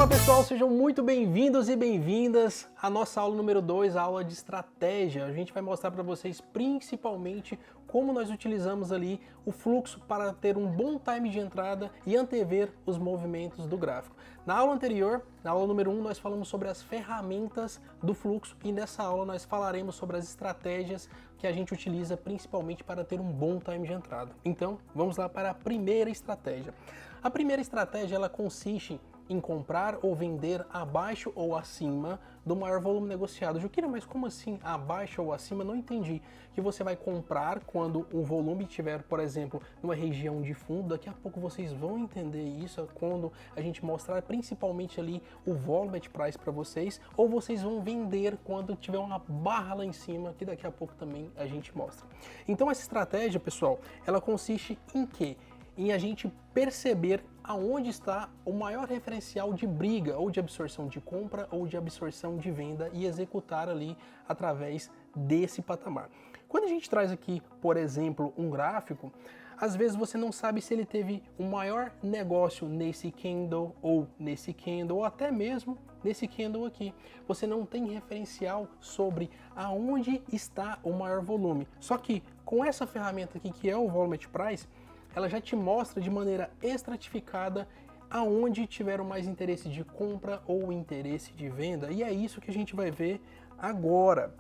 Fala pessoal, sejam muito bem-vindos e bem-vindas à nossa aula número 2, a aula de estratégia. A gente vai mostrar para vocês principalmente como nós utilizamos ali o fluxo para ter um bom time de entrada e antever os movimentos do gráfico. Na aula anterior, na aula número 1, nós falamos sobre as ferramentas do fluxo e nessa aula nós falaremos sobre as estratégias que a gente utiliza principalmente para ter um bom time de entrada. Então, vamos lá para a primeira estratégia. A primeira estratégia ela consiste em comprar ou vender abaixo ou acima do maior volume negociado. Juquira, mas como assim abaixo ou acima? Não entendi. Que você vai comprar quando o volume estiver, por exemplo, numa região de fundo. Daqui a pouco vocês vão entender isso quando a gente mostrar principalmente ali o volume at price para vocês, ou vocês vão vender quando tiver uma barra lá em cima, que daqui a pouco também a gente mostra. Então essa estratégia, pessoal, ela consiste em quê? Em a gente perceber aonde está o maior referencial de briga ou de absorção de compra ou de absorção de venda e executar ali através desse patamar. Quando a gente traz aqui, por exemplo, um gráfico, às vezes você não sabe se ele teve um maior negócio nesse candle ou até mesmo nesse candle aqui. Você não tem referencial sobre aonde está o maior volume. Só que com essa ferramenta aqui que é o Volume at Price, ela já te mostra de maneira estratificada aonde tiveram mais interesse de compra ou interesse de venda. E é isso que a gente vai ver agora.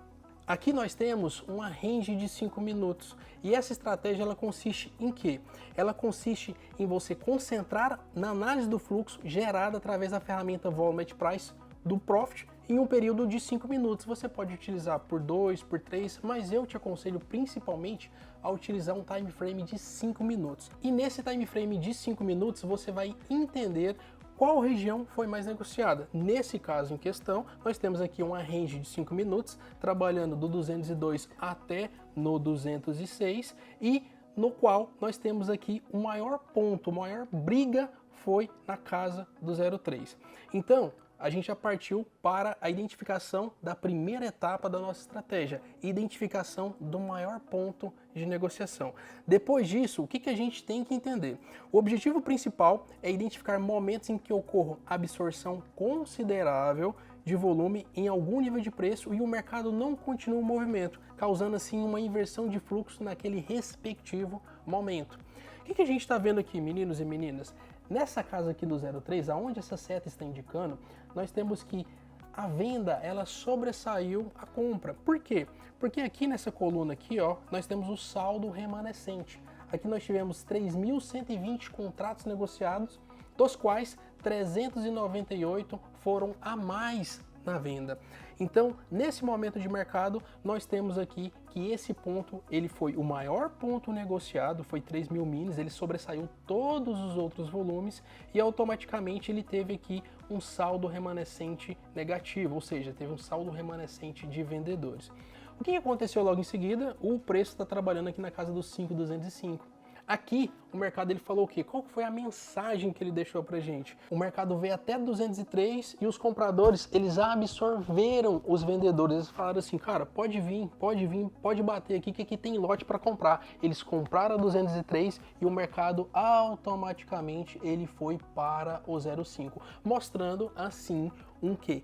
Aqui nós temos uma range de 5 minutos. E essa estratégia ela consiste em quê? Ela consiste em você concentrar na análise do fluxo gerada através da ferramenta Volume at Price do Profit em um período de 5 minutos. Você pode utilizar por 2, por 3, mas eu te aconselho principalmente a utilizar um time frame de 5 minutos. E nesse time frame de 5 minutos você vai entender qual região foi mais negociada. Nesse caso em questão, nós temos aqui uma range de 5 minutos, trabalhando do 202 até no 206, e no qual nós temos aqui o maior ponto, a maior briga foi na casa do 03. Então, a gente já partiu para a identificação da primeira etapa da nossa estratégia, identificação do maior ponto de negociação. Depois disso, o que a gente tem que entender? O objetivo principal é identificar momentos em que ocorra absorção considerável de volume em algum nível de preço e o mercado não continua o movimento, causando assim uma inversão de fluxo naquele respectivo momento. O que a gente está vendo aqui, meninos e meninas? Nessa casa aqui do 03, aonde essa seta está indicando, nós temos que a venda ela sobressaiu a compra. Por quê? Porque aqui nessa coluna aqui, ó, nós temos o saldo remanescente. Aqui nós tivemos 3.120 contratos negociados, dos quais 398 foram a mais na venda. Então, nesse momento de mercado, nós temos aqui que esse ponto, ele foi o maior ponto negociado, foi 3.000 minis, ele sobressaiu todos os outros volumes e automaticamente ele teve aqui um saldo remanescente negativo, ou seja, teve um saldo remanescente de vendedores. O que aconteceu logo em seguida? O preço está trabalhando aqui na casa dos 5.205. Aqui, o mercado ele falou o quê? Qual foi a mensagem que ele deixou pra gente? O mercado veio até 203 e os compradores, eles absorveram os vendedores. Eles falaram assim, cara, pode vir, pode bater aqui, que aqui tem lote para comprar. Eles compraram a 203 e o mercado automaticamente ele foi para o 05, mostrando assim um quê?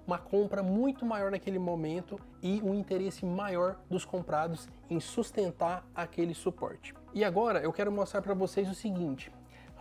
Uma compra muito maior naquele momento e um interesse maior dos comprados em sustentar aquele suporte. E agora eu quero mostrar para vocês o seguinte,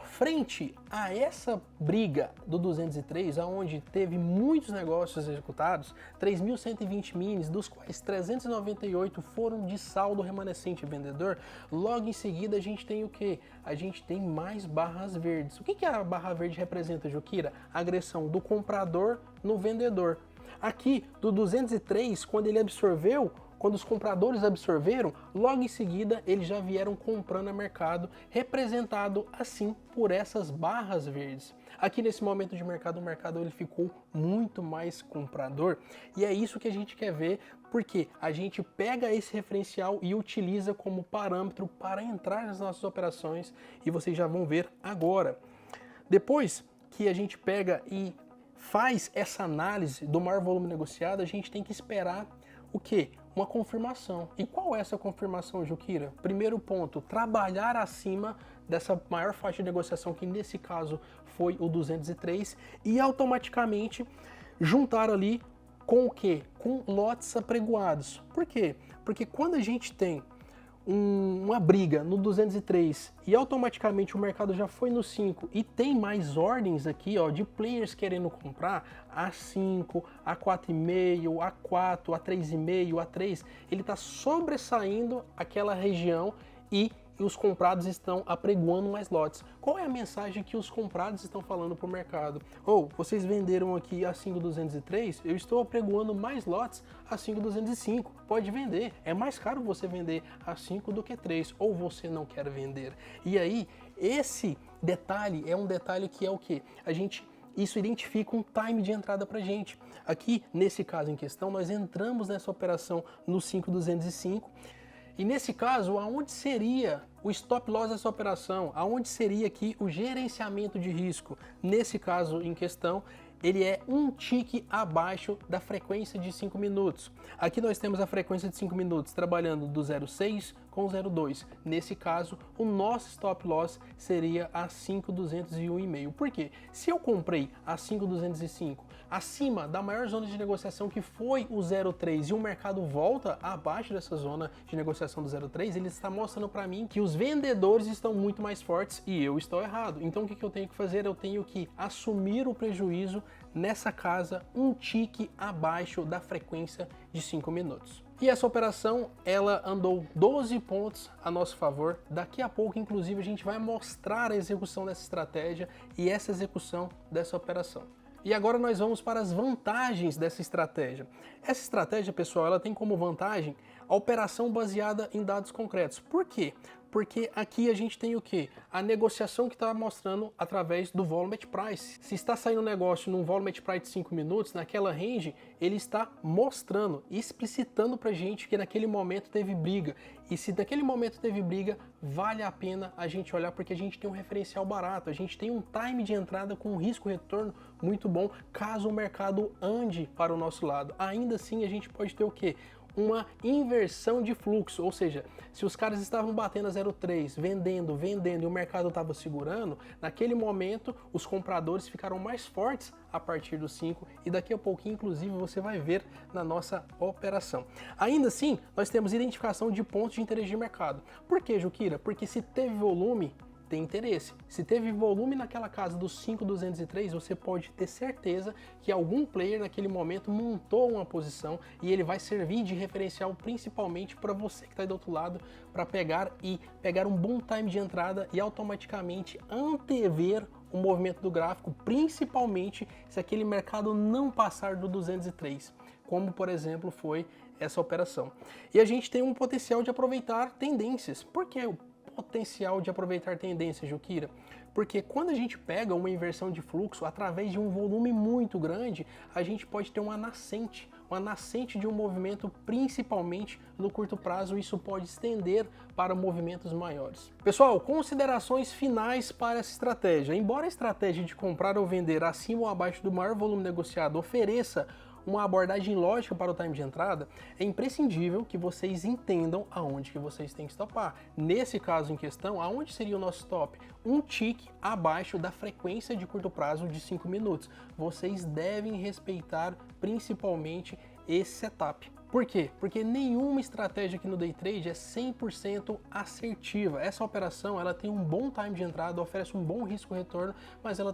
frente a essa briga do 203, onde teve muitos negócios executados, 3.120 minis, dos quais 398 foram de saldo remanescente vendedor, logo em seguida a gente tem o que? A gente tem mais barras verdes. O que a barra verde representa, Juquira? A agressão do comprador no vendedor. Aqui, do 203, quando ele absorveu, quando os compradores absorveram, logo em seguida eles já vieram comprando a mercado, representado assim por essas barras verdes. Aqui nesse momento de mercado, o mercado ele ficou muito mais comprador e é isso que a gente quer ver, porque a gente pega esse referencial e utiliza como parâmetro para entrar nas nossas operações e vocês já vão ver agora. Depois que a gente pega e faz essa análise do maior volume negociado, a gente tem que esperar o quê? Uma confirmação. E qual é essa confirmação, Juquira? Primeiro ponto, trabalhar acima dessa maior faixa de negociação, que nesse caso foi o 203, e automaticamente juntar ali com o quê? Com lotes apregoados. Por quê? Porque quando a gente tem uma briga no 203 e automaticamente o mercado já foi no 5 e tem mais ordens aqui, ó, de players querendo comprar a 5, a 4,5, a 4, a 3,5, a 3, ele está sobressaindo aquela região e os comprados estão apregoando mais lotes. Qual é a mensagem que os comprados estão falando para o mercado? Vocês venderam aqui a 5,203, eu estou apregoando mais lotes a 5,205. Pode vender. É mais caro você vender a 5 do que 3, ou você não quer vender. E aí, esse detalhe é um detalhe que é o quê? Isso identifica um time de entrada para gente. Aqui, nesse caso em questão, nós entramos nessa operação no 5,205. E nesse caso, aonde seria o stop loss dessa operação? Aonde seria aqui o gerenciamento de risco? Nesse caso em questão, ele é um tique abaixo da frequência de 5 minutos. Aqui nós temos a frequência de 5 minutos trabalhando do 0,6 com 0,2. Nesse caso, o nosso stop loss seria a 5,201,5. Por quê? Se eu comprei a 5,205 acima da maior zona de negociação, que foi o 0,3, e o mercado volta abaixo dessa zona de negociação do 0,3, ele está mostrando para mim que os vendedores estão muito mais fortes e eu estou errado. Então o que eu tenho que fazer? Eu tenho que assumir o prejuízo nessa casa um tique abaixo da frequência de 5 minutos. E essa operação, ela andou 12 pontos a nosso favor. Daqui a pouco, inclusive, a gente vai mostrar a execução dessa estratégia e essa execução dessa operação. E agora nós vamos para as vantagens dessa estratégia. Essa estratégia, pessoal, ela tem como vantagem a operação baseada em dados concretos. Por quê? Porque aqui a gente tem o quê? A negociação que está mostrando através do volume at price. Se está saindo um negócio num volume at price de 5 minutos, naquela range, ele está mostrando, explicitando para a gente que naquele momento teve briga. E se naquele momento teve briga, vale a pena a gente olhar, porque a gente tem um referencial barato, a gente tem um time de entrada com um risco-retorno muito bom, caso o mercado ande para o nosso lado. Ainda assim, a gente pode ter o quê? Uma inversão de fluxo, ou seja, se os caras estavam batendo a 0,3, vendendo e o mercado estava segurando, naquele momento os compradores ficaram mais fortes a partir do 5 e daqui a pouquinho, inclusive, você vai ver na nossa operação. Ainda assim, nós temos identificação de pontos de interesse de mercado. Por que, Juquira? Porque se teve volume, tem interesse. Se teve volume naquela casa dos 5,203, você pode ter certeza que algum player naquele momento montou uma posição e ele vai servir de referencial principalmente para você que está do outro lado, para pegar um bom time de entrada e automaticamente antever o movimento do gráfico, principalmente se aquele mercado não passar do 203, como por exemplo foi essa operação. E a gente tem um potencial de aproveitar tendências. Por que o potencial de aproveitar tendências, Juquira? Porque quando a gente pega uma inversão de fluxo através de um volume muito grande, a gente pode ter uma nascente de um movimento, principalmente no curto prazo. Isso pode estender para movimentos maiores. Pessoal, considerações finais para essa estratégia. Embora a estratégia de comprar ou vender acima ou abaixo do maior volume negociado ofereça uma abordagem lógica para o time de entrada, é imprescindível que vocês entendam aonde que vocês têm que stopar. Nesse caso em questão, aonde seria o nosso stop? Um tique abaixo da frequência de curto prazo de 5 minutos. Vocês devem respeitar principalmente esse setup. Por quê? Porque nenhuma estratégia aqui no Day Trade é 100% assertiva. Essa operação, ela tem um bom time de entrada, oferece um bom risco-retorno, mas ela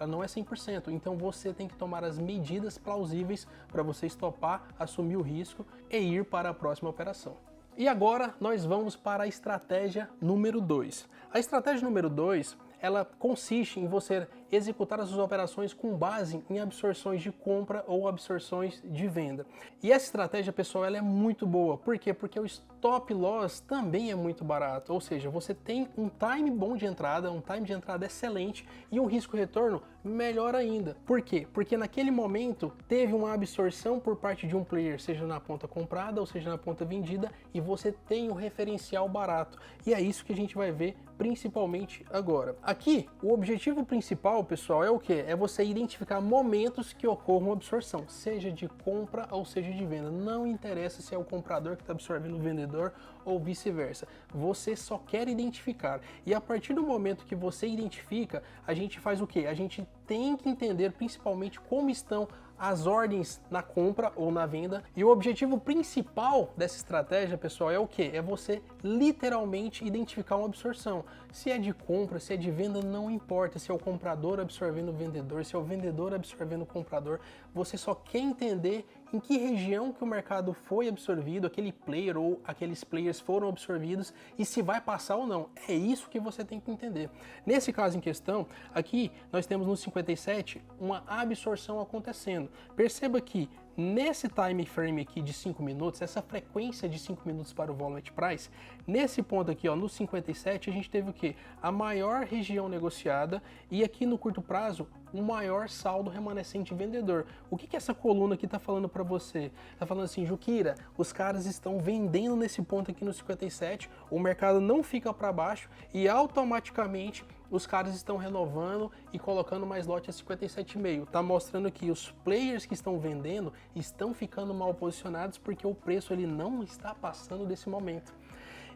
não é 100%. Então você tem que tomar as medidas plausíveis para você estopar, assumir o risco e ir para a próxima operação. E agora nós vamos para a estratégia número 2. A estratégia número 2, ela consiste em você executar as suas operações com base em absorções de compra ou absorções de venda. E essa estratégia, pessoal, ela é muito boa. Por quê? Porque o stop loss também é muito barato. Ou seja, você tem um time bom de entrada, um time de entrada excelente e um risco-retorno melhor ainda. Por quê? Porque naquele momento teve uma absorção por parte de um player, seja na ponta comprada ou seja na ponta vendida, e você tem um referencial barato. E é isso que a gente vai ver principalmente agora. Aqui, o objetivo principal, pessoal, é o que? É você identificar momentos que ocorram absorção, seja de compra ou seja de venda. Não interessa se é o comprador que está absorvendo o vendedor ou vice-versa. Você só quer identificar. E a partir do momento que você identifica, a gente faz o quê? A gente tem que entender principalmente como estão as ordens na compra ou na venda. E o objetivo principal dessa estratégia, pessoal, é o quê? É você literalmente identificar uma absorção. Se é de compra, se é de venda, não importa. Se é o comprador absorvendo o vendedor, se é o vendedor absorvendo o comprador, você só quer entender em que região que o mercado foi absorvido, aquele player ou aqueles players foram absorvidos e se vai passar ou não. É isso que você tem que entender. Nesse caso em questão, aqui nós temos no 57 uma absorção acontecendo. Perceba que nesse time frame aqui de 5 minutos, essa frequência de 5 minutos para o volume price, nesse ponto aqui, ó, no 57, a gente teve o quê? A maior região negociada e aqui no curto prazo, o maior saldo remanescente vendedor. O que essa coluna aqui está falando para você? Está falando assim, Jukira, os caras estão vendendo nesse ponto aqui no 57, o mercado não fica para baixo e automaticamente os caras estão renovando e colocando mais lote a 57,5. Tá mostrando que os players que estão vendendo estão ficando mal posicionados porque o preço ele não está passando desse momento.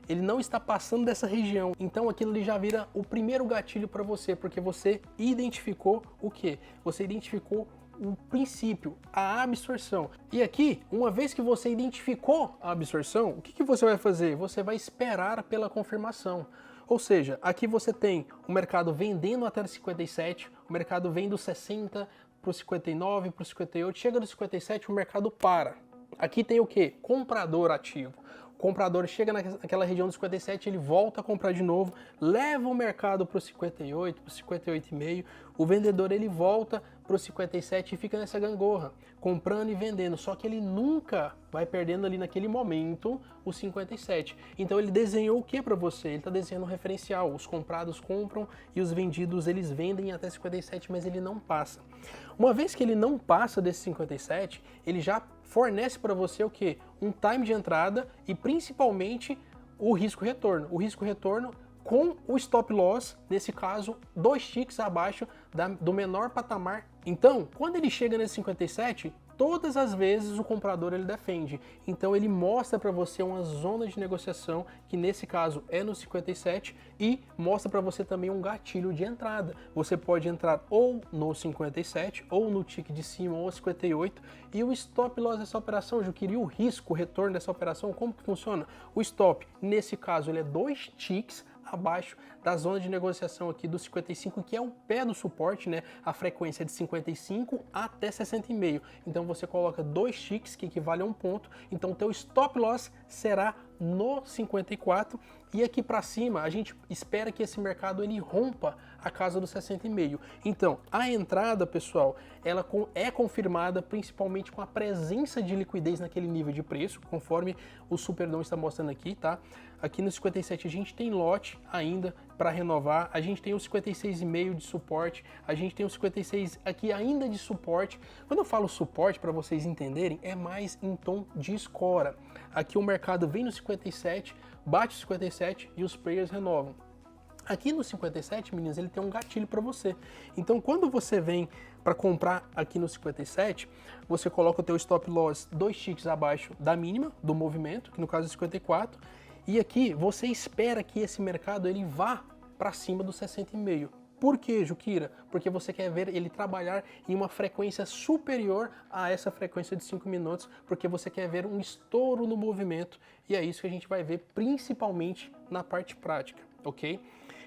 Ele não está passando dessa região. Então aquilo ali já vira o primeiro gatilho para você, porque você identificou o quê? Você identificou o princípio, a absorção. E aqui, uma vez que você identificou a absorção, o que você vai fazer? Você vai esperar pela confirmação. Ou seja, aqui você tem o mercado vendendo até 57, o mercado vem do 60 para o 59, para o 58, chega do 57, o mercado para. Aqui tem o que? Comprador ativo. O comprador chega naquela região dos 57, ele volta a comprar de novo, leva o mercado para o 58, para o 58,5, o vendedor ele volta para o 57 e fica nessa gangorra, comprando e vendendo, só que ele nunca vai perdendo ali naquele momento o 57. Então ele desenhou o que para você? Ele está desenhando um referencial, os comprados compram e os vendidos eles vendem até 57, mas ele não passa. Uma vez que ele não passa desse 57, ele já fornece para você o que? Um time de entrada e principalmente o risco retorno. O risco retorno com o stop loss, nesse caso, 2 ticks abaixo do menor patamar. Então, quando ele chega nesse 57, todas as vezes o comprador ele defende. Então ele mostra para você uma zona de negociação, que nesse caso é no 57, e mostra para você também um gatilho de entrada. Você pode entrar ou no 57, ou no tick de cima, ou 58, e o stop loss dessa operação, eu queria o risco, o retorno dessa operação, como que funciona? O stop, nesse caso, ele é 2 ticks abaixo da zona de negociação aqui do 55, que é o pé do suporte, né? A frequência é de 55 até 60,5. Então você coloca 2 ticks, que equivale a 1 ponto. Então o teu stop loss será no 54 e aqui para cima a gente espera que esse mercado ele rompa a casa do 60,5. Então a entrada, pessoal, ela é confirmada principalmente com a presença de liquidez naquele nível de preço, conforme o Superdom está mostrando aqui, tá? Aqui no 57 a gente tem lote ainda para renovar, a gente tem o 56,5 de suporte, a gente tem o 56 aqui ainda de suporte. Quando eu falo suporte, para vocês entenderem, é mais em tom de escora. Aqui o mercado vem no 57, bate o 57 e os players renovam. Aqui no 57, meninas, ele tem um gatilho para você. Então, quando você vem para comprar aqui no 57, você coloca o teu stop loss 2 ticks abaixo da mínima do movimento, que no caso é 54, e aqui você espera que esse mercado ele vá para cima do 60,5. Por quê, Jukira? Porque você quer ver ele trabalhar em uma frequência superior a essa frequência de 5 minutos, porque você quer ver um estouro no movimento, e é isso que a gente vai ver principalmente na parte prática, ok?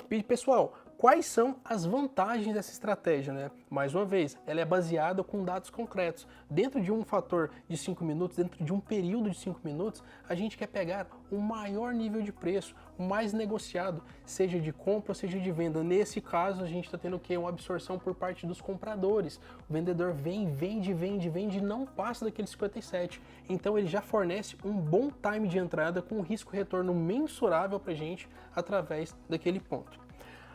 E pessoal, quais são as vantagens dessa estratégia, né? Mais uma vez, ela é baseada com dados concretos. Dentro de um fator de 5 minutos, dentro de um período de 5 minutos, a gente quer pegar o maior nível de preço, o mais negociado, seja de compra ou seja de venda. Nesse caso, a gente está tendo o quê? Uma absorção por parte dos compradores. O vendedor vem, vende, vende, vende e não passa daquele 57. Então ele já fornece um bom time de entrada com um risco-retorno mensurável para a gente através daquele ponto.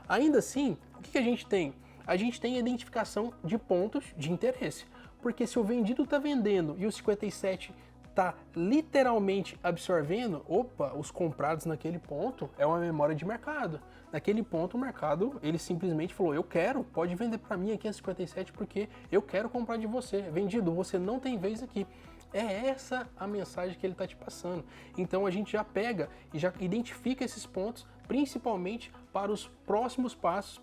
Ainda assim, o que a gente tem? A gente tem a identificação de pontos de interesse, porque se o vendido está vendendo e o 57 está literalmente absorvendo, opa, os comprados naquele ponto é uma memória de mercado. Naquele ponto o mercado, ele simplesmente falou, eu quero, pode vender para mim aqui a 57 porque eu quero comprar de você. Vendido, você não tem vez aqui. É essa a mensagem que ele está te passando. Então a gente já pega e já identifica esses pontos, principalmente para os próximos passos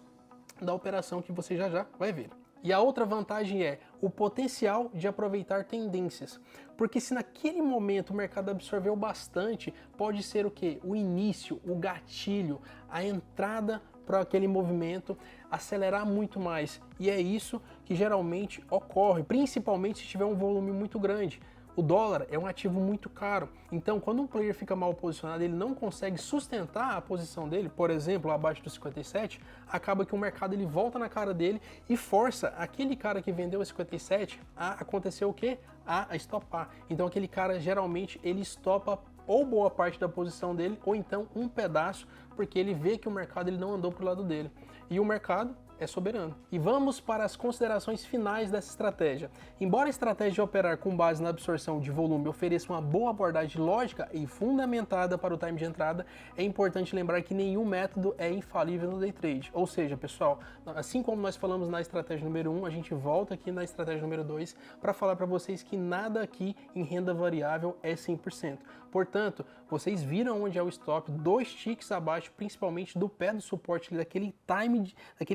da operação que você já vai ver. E a outra vantagem é o potencial de aproveitar tendências. Porque se naquele momento o mercado absorveu bastante, pode ser o quê? O início, o gatilho, a entrada para aquele movimento acelerar muito mais. E é isso que geralmente ocorre, principalmente se tiver um volume muito grande. O dólar é um ativo muito caro, então quando um player fica mal posicionado, ele não consegue sustentar a posição dele, por exemplo, abaixo do 57, acaba que o mercado ele volta na cara dele e força aquele cara que vendeu a 57 a acontecer o quê? A estopar. Então aquele cara geralmente ele estopa ou boa parte da posição dele, ou então um pedaço, porque ele vê que o mercado ele não andou pro lado dele. E o mercado é soberano. E vamos para as considerações finais dessa estratégia. Embora a estratégia de operar com base na absorção de volume ofereça uma boa abordagem lógica e fundamentada para o time de entrada, é importante lembrar que nenhum método é infalível no day trade. Ou seja, pessoal, assim como nós falamos na estratégia número 1, a gente volta aqui na estratégia número 2 para falar para vocês que nada aqui em renda variável é 100%. Portanto, vocês viram onde é o stop, 2 ticks abaixo, principalmente do pé do suporte, daquele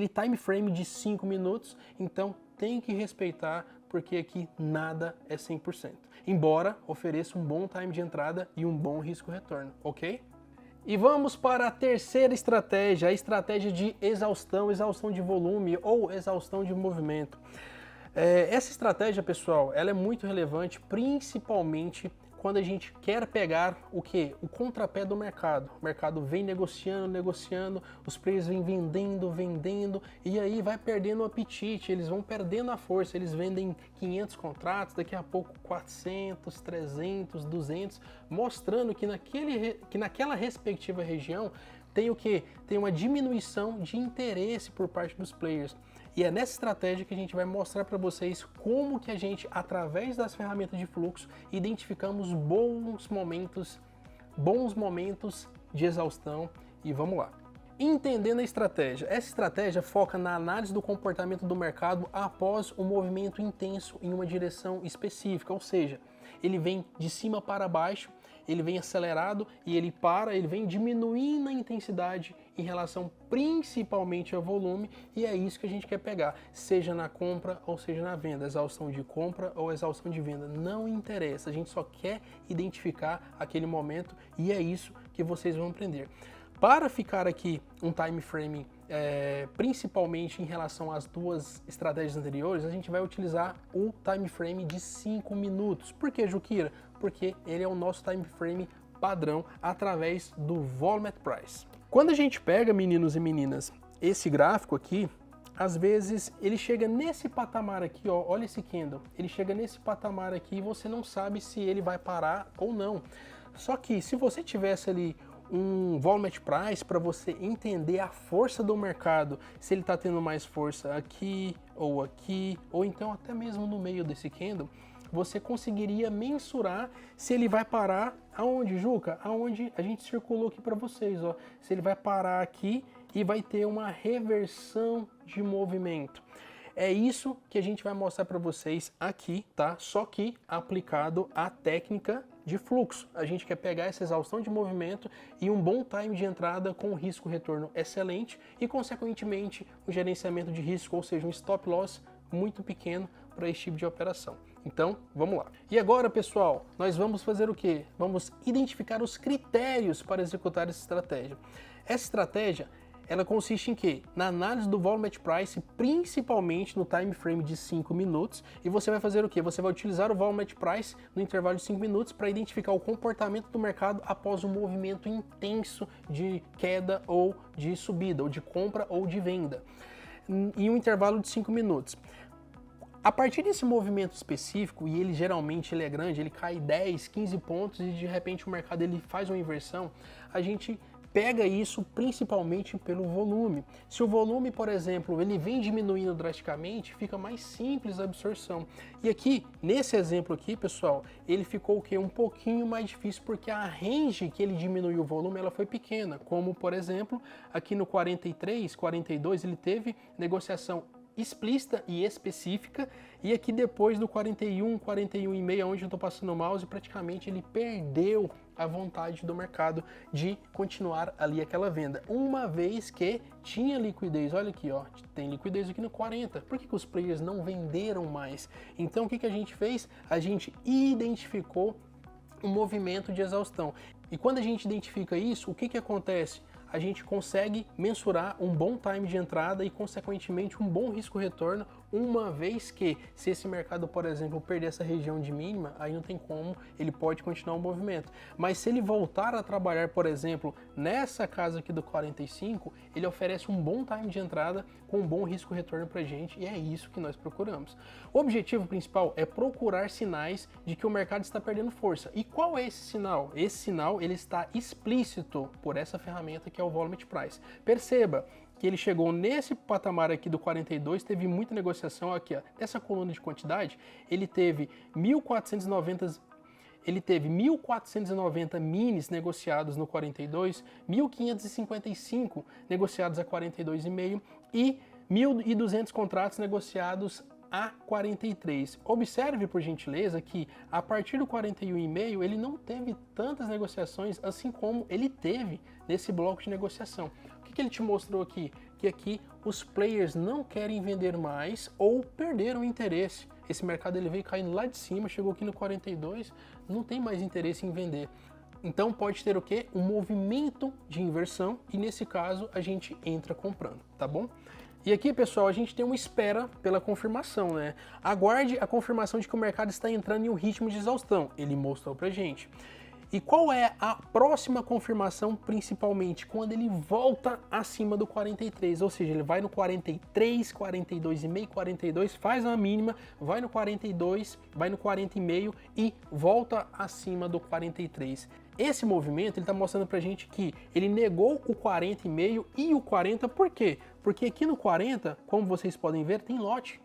time frame de 5 minutos, então tem que respeitar, porque aqui nada é 100%. Embora ofereça um bom time de entrada e um bom risco-retorno, ok? E vamos para a terceira estratégia, a estratégia de exaustão de volume ou exaustão de movimento. Essa estratégia, pessoal, ela é muito relevante, principalmente quando a gente quer pegar o quê? O contrapé do mercado. O mercado vem negociando, os players vêm vendendo, e aí vai perdendo o apetite, eles vão perdendo a força, eles vendem 500 contratos, daqui a pouco 400, 300, 200, mostrando que naquela respectiva região tem o quê? Tem uma diminuição de interesse por parte dos players. E é nessa estratégia que a gente vai mostrar para vocês como que a gente, através das ferramentas de fluxo, identificamos bons momentos de exaustão. E vamos lá. Entendendo a estratégia. Essa estratégia foca na análise do comportamento do mercado após um movimento intenso em uma direção específica, ou seja, ele vem de cima para baixo, ele vem acelerado e ele vem diminuindo a intensidade em relação principalmente ao volume, e é isso que a gente quer pegar, seja na compra ou seja na venda, exaustão de compra ou exaustão de venda, não interessa, a gente só quer identificar aquele momento e é isso que vocês vão aprender. Para ficar aqui um time frame, principalmente em relação às duas estratégias anteriores, a gente vai utilizar o time frame de 5 minutos. Por que, Juquira? Porque ele é o nosso time frame padrão através do Volume at Price. Quando a gente pega, meninos e meninas, esse gráfico aqui, às vezes ele chega nesse patamar aqui, ó, olha esse candle, ele chega nesse patamar aqui e você não sabe se ele vai parar ou não. Só que se você tivesse ali um volume at price para você entender a força do mercado, se ele está tendo mais força aqui, ou então até mesmo no meio desse candle, você conseguiria mensurar se ele vai parar aonde, Juca? Aonde a gente circulou aqui para vocês, ó. Se ele vai parar aqui e vai ter uma reversão de movimento. É isso que a gente vai mostrar para vocês aqui, tá? Só que aplicado à técnica de fluxo. A gente quer pegar essa exaustão de movimento e um bom time de entrada com risco-retorno excelente e, consequentemente, um gerenciamento de risco, ou seja, um stop loss muito pequeno para esse tipo de operação. Então, vamos lá. E agora, pessoal, nós vamos fazer o quê? Vamos identificar os critérios para executar essa estratégia. Essa estratégia, ela consiste em quê? Na análise do Volume at Price, principalmente no time frame de 5 minutos, e você vai fazer o quê? Você vai utilizar o Volume at Price no intervalo de 5 minutos para identificar o comportamento do mercado após um movimento intenso de queda ou de subida, ou de compra ou de venda, em um intervalo de 5 minutos. A partir desse movimento específico, e ele geralmente é grande, ele cai 10, 15 pontos e de repente o mercado ele faz uma inversão, a gente pega isso principalmente pelo volume. Se o volume, por exemplo, ele vem diminuindo drasticamente, fica mais simples a absorção. E aqui, nesse exemplo aqui, pessoal, ele ficou o quê? Um pouquinho mais difícil porque a range que ele diminuiu o volume, ela foi pequena. Como, por exemplo, aqui no 43, 42, ele teve negociação explícita e específica, e aqui depois do 41, 41,5, onde eu estou passando o mouse, praticamente ele perdeu a vontade do mercado de continuar ali aquela venda, uma vez que tinha liquidez. Olha aqui, ó, tem liquidez aqui no 40. Por que os players não venderam mais? Então o que a gente fez? A gente identificou um movimento de exaustão. E quando a gente identifica isso, o que acontece? A gente consegue mensurar um bom time de entrada e, consequentemente, um bom risco-retorno, uma vez que, se esse mercado, por exemplo, perder essa região de mínima, aí não tem como, ele pode continuar o movimento. Mas se ele voltar a trabalhar, por exemplo, nessa casa aqui do 45, ele oferece um bom time de entrada com um bom risco-retorno para a gente, e é isso que nós procuramos. O objetivo principal é procurar sinais de que o mercado está perdendo força. E qual é esse sinal? Esse sinal ele está explícito por essa ferramenta que é o Volume Price. Perceba que ele chegou nesse patamar aqui do 42, teve muita negociação aqui, ó, dessa coluna de quantidade, ele teve 1.490 minis negociados no 42, 1.555 negociados a 42,5 e 1.200 contratos negociados a 43. Observe, por gentileza, que a partir do 41,5 ele não teve tantas negociações assim como ele teve nesse bloco de negociação. O que ele te mostrou aqui? Que aqui os players não querem vender mais ou perderam o interesse. Esse mercado ele veio caindo lá de cima, chegou aqui no 42, não tem mais interesse em vender. Então pode ter o quê? Um movimento de inversão e nesse caso a gente entra comprando, tá bom? E aqui, pessoal, a gente tem uma espera pela confirmação, né? Aguarde a confirmação de que o mercado está entrando em um ritmo de exaustão. Ele mostrou pra gente. E qual é a próxima confirmação, principalmente? Quando ele volta acima do 43, ou seja, ele vai no 43, 42,5, 42, faz uma mínima, vai no 42, vai no 40,5 e volta acima do 43. Esse movimento ele está mostrando pra gente que ele negou o 40,5 e o 40, por quê? Porque aqui no 40, como vocês podem ver, tem lote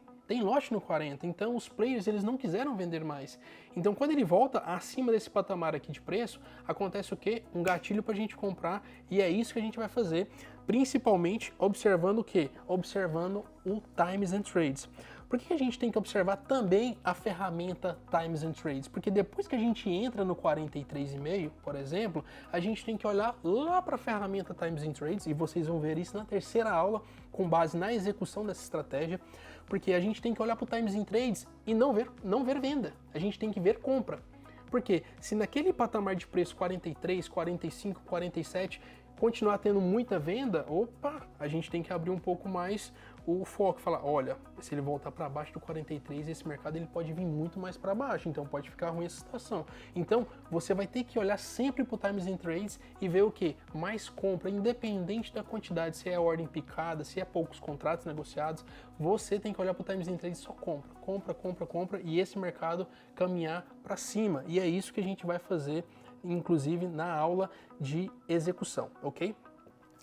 no 40, então os players eles não quiseram vender mais. Então quando ele volta acima desse patamar aqui de preço, acontece o quê? Um gatilho para a gente comprar, e é isso que a gente vai fazer, principalmente observando o quê? Observando o Times and Trades. Por que a gente tem que observar também a ferramenta Times and Trades? Porque depois que a gente entra no 43,5, por exemplo, a gente tem que olhar lá para a ferramenta Times and Trades, e vocês vão ver isso na terceira aula, com base na execução dessa estratégia, porque a gente tem que olhar para o Times and Trades e não ver venda, a gente tem que ver compra. Porque se naquele patamar de preço 43, 45, 47 continuar tendo muita venda, opa, a gente tem que abrir um pouco mais o foco, falar, olha, se ele voltar para baixo do 43, esse mercado ele pode vir muito mais para baixo, então pode ficar ruim essa situação. Então, você vai ter que olhar sempre para o Times and Trades e ver o que? Mais compra, independente da quantidade, se é ordem picada, se é poucos contratos negociados, você tem que olhar para o Times and Trades e só compra, e esse mercado caminhar para cima. E é isso que a gente vai fazer, inclusive na aula de execução, ok?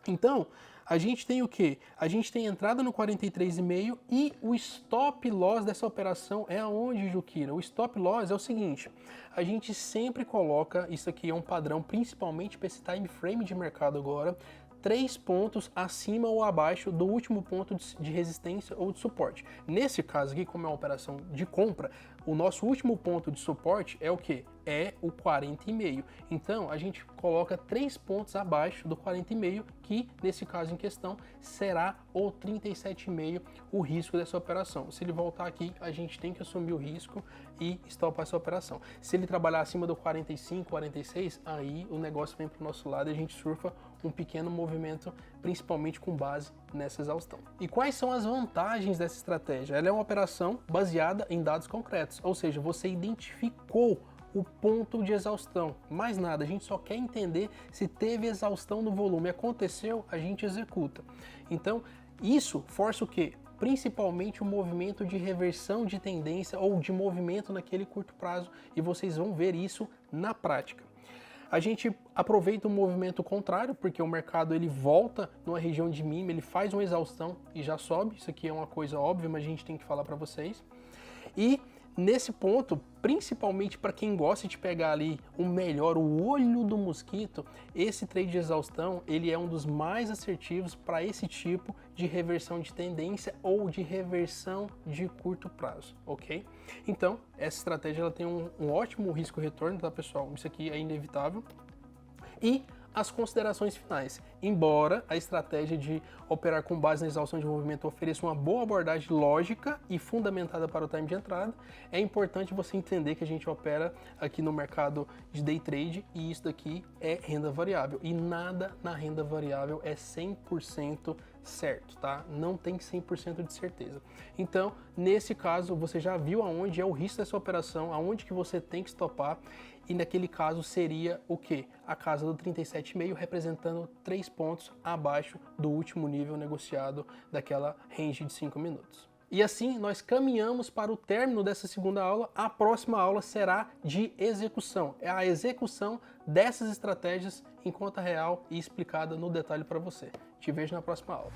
Então, a gente tem o que? A gente tem entrada no 43,5 e o stop loss dessa operação é aonde, Juquira? O stop loss é o seguinte, a gente sempre coloca, isso aqui é um padrão, principalmente para esse time frame de mercado agora, 3 pontos acima ou abaixo do último ponto de resistência ou de suporte. Nesse caso aqui, como é uma operação de compra, o nosso último ponto de suporte é o que? É o 40,5. Então, a gente coloca 3 pontos abaixo do 40,5, que nesse caso em questão será o 37,5 o risco dessa operação. Se ele voltar aqui, a gente tem que assumir o risco e stopar essa operação. Se ele trabalhar acima do 45, 46, aí o negócio vem para o nosso lado e a gente surfa um pequeno movimento, principalmente com base nessa exaustão. E quais são as vantagens dessa estratégia? Ela é uma operação baseada em dados concretos, ou seja, você identificou o ponto de exaustão, mais nada, a gente só quer entender se teve exaustão no volume, aconteceu, a gente executa. Então, isso força o quê? Principalmente o movimento de reversão de tendência ou de movimento naquele curto prazo, e vocês vão ver isso na prática. A gente aproveita o movimento contrário, porque o mercado ele volta numa região de mínima, ele faz uma exaustão e já sobe, isso aqui é uma coisa óbvia, mas a gente tem que falar para vocês. E nesse ponto, principalmente para quem gosta de pegar ali o melhor, o olho do mosquito, esse trade de exaustão, ele é um dos mais assertivos para esse tipo de reversão de tendência ou de reversão de curto prazo, ok? Então, essa estratégia ela tem um ótimo risco-retorno, tá, pessoal? Isso aqui é inevitável. E as considerações finais. Embora a estratégia de operar com base na exaustão de movimento ofereça uma boa abordagem lógica e fundamentada para o time de entrada, é importante você entender que a gente opera aqui no mercado de day trade e isso daqui é renda variável. E nada na renda variável é 100% certo, tá? Não tem 100% de certeza. Então, nesse caso, você já viu aonde é o risco dessa operação, aonde que você tem que stopar, e naquele caso seria o quê? A casa do 37,5 representando 3 pontos abaixo do último nível negociado daquela range de 5 minutos. E assim nós caminhamos para o término dessa segunda aula. A próxima aula será de execução. É a execução dessas estratégias em conta real e explicada no detalhe para você. Te vejo na próxima aula.